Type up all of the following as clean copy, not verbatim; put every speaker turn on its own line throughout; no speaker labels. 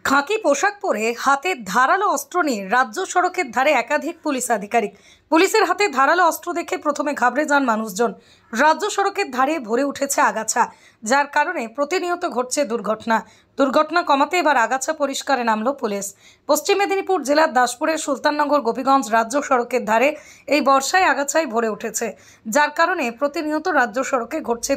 খাকি পোশাক পরে হাতে ধারালো অস্ত্র নিয়ে রাজ্য সড়কের ধারে একাধিক পুলিশ আধিকারিক। পুলিশের হাতে ধারালো অস্ত্র দেখে প্রথমে ঘাবড়ে যান মানুষজন। রাজ্য সড়কের ধারে ভরে উঠেছে আগাছা, যার কারণে প্রতিনিয়ত ঘটছে দুর্ঘটনা কমাতে এবার আগাছা পরিষ্কারে নামলো পুলিশ। পশ্চিম মেদিনীপুর জেলার দাসপুরের সুলতাননগর গোপীগঞ্জ রাজ্য সড়কের ধারে এই বর্ষায় আগাছায় ভরে উঠেছে, যার কারণে প্রতিনিয়ত রাজ্য সড়কে ঘটছে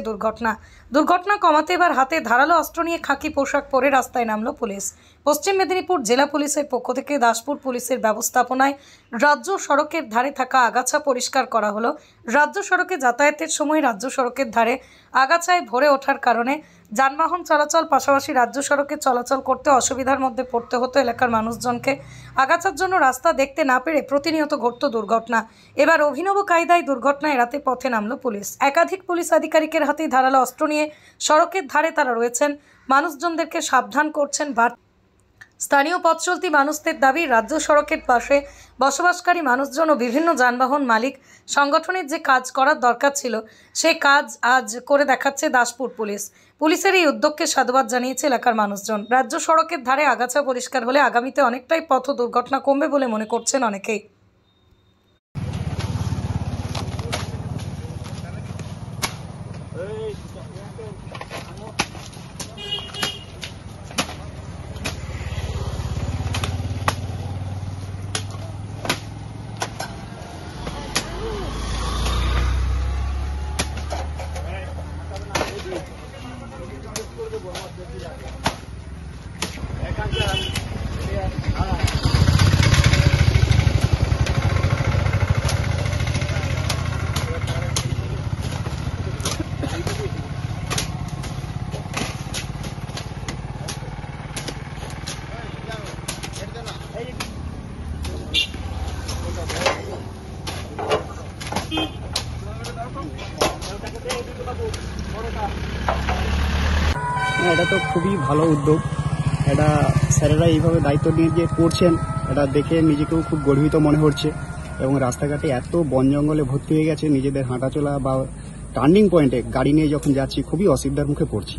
দুর্ঘটনা কমাতে এবার হাতে ধারালো অস্ত্র নিয়ে খাকি পোশাক পরে রাস্তায় নামলো পুলিশ। পশ্চিম মেদিনীপুর জেলা পুলিশের পক্ষ থেকে দাসপুর পুলিশের ব্যবস্থাপনায় রাজ্য সড়কের ধারে থাকা আগাছা পরিষ্কার করা হলো। রাজ্য সড়কে যাতায়াতের সময় রাজ্য সড়কের ধারে আগাছায় ভরে ওঠার কারণে যানবাহন চলাচল পাশাপাশি রাজ্য সড়কে চলাচল করতে অসুবিধার মধ্যে পড়তে হতো এলাকার মানুষজনকে। আগাছার জন্য রাস্তা দেখতে না পেরে প্রতিনিয়ত ঘটত দুর্ঘটনা। এবার অভিনব কায়দায় দুর্ঘটনা এড়াতে পথে নামলো পুলিশ। একাধিক পুলিশ আধিকারিকের হাতে ধারালো অস্ত্র নিয়ে সড়কের ধারে তারা রয়েছেন, মানুষজনদেরকে সাবধান করছেন। স্থানীয় পথ চলতি মানুষদের দাবি, রাজ্য সড়কের পাশে বসবাসকারী মানুষজন ও বিভিন্ন যানবাহন মালিক সংগঠনের যে কাজ করার দরকার ছিল সেই কাজ আজ করে দেখাচ্ছে দাসপুর পুলিশের এই উদ্যোগকে সাধুবাদ জানিয়েছে এলাকার মানুষজন। রাজ্য সড়কের ধারে আগাছা পরিষ্কার হলে আগামীতে অনেকটাই পথ দুর্ঘটনা কমবে বলে মনে করছেন অনেকেই।
এটা তো খুবই ভালো উদ্যোগ। এটা স্যারেরা এইভাবে দায়িত্ব নিয়ে যে করছেন, এটা দেখে নিজেকেও খুব গর্বিত মনে হচ্ছে। এবং রাস্তাঘাটে এত বন জঙ্গলে ভর্তি হয়ে গেছে, নিজেদের হাঁটাচলা বা টার্নিং পয়েন্টে গাড়ি নিয়ে যখন যাচ্ছি খুবই অসুবিধার মুখে পড়ছি।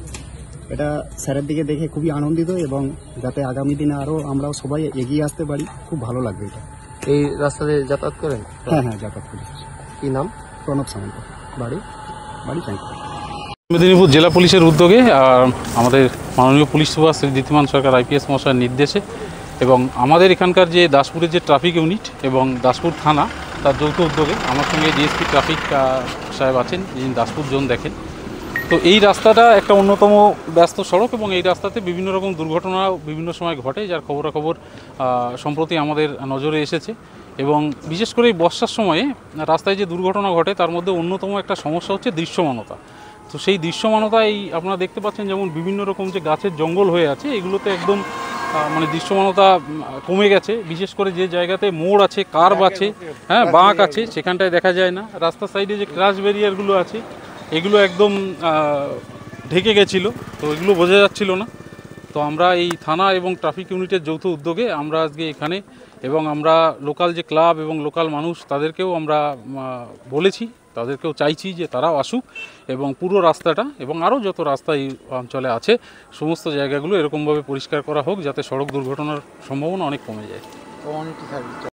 এটা স্যারের দিকে দেখে খুবই আনন্দিত, এবং যাতে আগামী দিনে আরও আমরাও সবাই এগিয়ে আসতে পারি, খুব ভালো লাগবে। এটা
এই রাস্তাতে যাতায়াত করেন?
হ্যাঁ, যাতায়াত করি।
কি নাম?
প্রণব সামন্ত। বাড়ি চাঁইপুর।
মেদিনীপুর জেলা পুলিশের উদ্যোগে আমাদের মাননীয় পুলিশ সুপার শ্রী দ্যুতিমান সরকার IPS মহাশয়ের নির্দেশে এবং আমাদের এখানকার যে দাসপুরের যে ট্রাফিক ইউনিট এবং দাসপুর থানা তার যৌথ উদ্যোগে আমার সঙ্গে DSP ট্রাফিক সাহেব আছেন, যিনি দাসপুর জোন দেখেন। তো এই রাস্তাটা একটা অন্যতম ব্যস্ত সড়ক এবং এই রাস্তাতে বিভিন্ন রকম দুর্ঘটনা বিভিন্ন সময় ঘটে, যার খবরাখবর সম্প্রতি আমাদের নজরে এসেছে। এবং বিশেষ করে এই বর্ষার সময়ে রাস্তায় যে দুর্ঘটনা ঘটে তার মধ্যে অন্যতম একটা সমস্যা হচ্ছে দৃশ্যমানতা। তো সেই দৃশ্যমানতা এই আপনারা দেখতে পাচ্ছেন, যেমন বিভিন্ন রকম যে গাছের জঙ্গল হয়ে আছে, এগুলোতে একদম দৃশ্যমানতা কমে গেছে। বিশেষ করে যে জায়গাতে মোড় আছে, কার্ভ আছে, বাঁক আছে, সেখানটায় দেখা যায় না। রাস্তার সাইডে যে ক্রাশ ব্যারিয়ারগুলো আছে এগুলো একদম ঢেকে গেছিলো, তো এগুলো বোঝা যাচ্ছিল না। তো আমরা এই থানা এবং ট্রাফিক ইউনিটের যৌথ উদ্যোগে আমরা আজকে এখানে, এবং আমরা লোকাল যে ক্লাব এবং লোকাল মানুষ তাদেরকেও আমরা বলেছি, তাদেরকেও চাইছি যে তারাও আসুক এবং পুরো রাস্তাটা এবং আরও যত রাস্তা এই অঞ্চলে আছে সমস্ত জায়গাগুলো এরকমভাবে পরিষ্কার করা হোক, যাতে সড়ক দুর্ঘটনার সম্ভাবনা অনেক কমে যায়।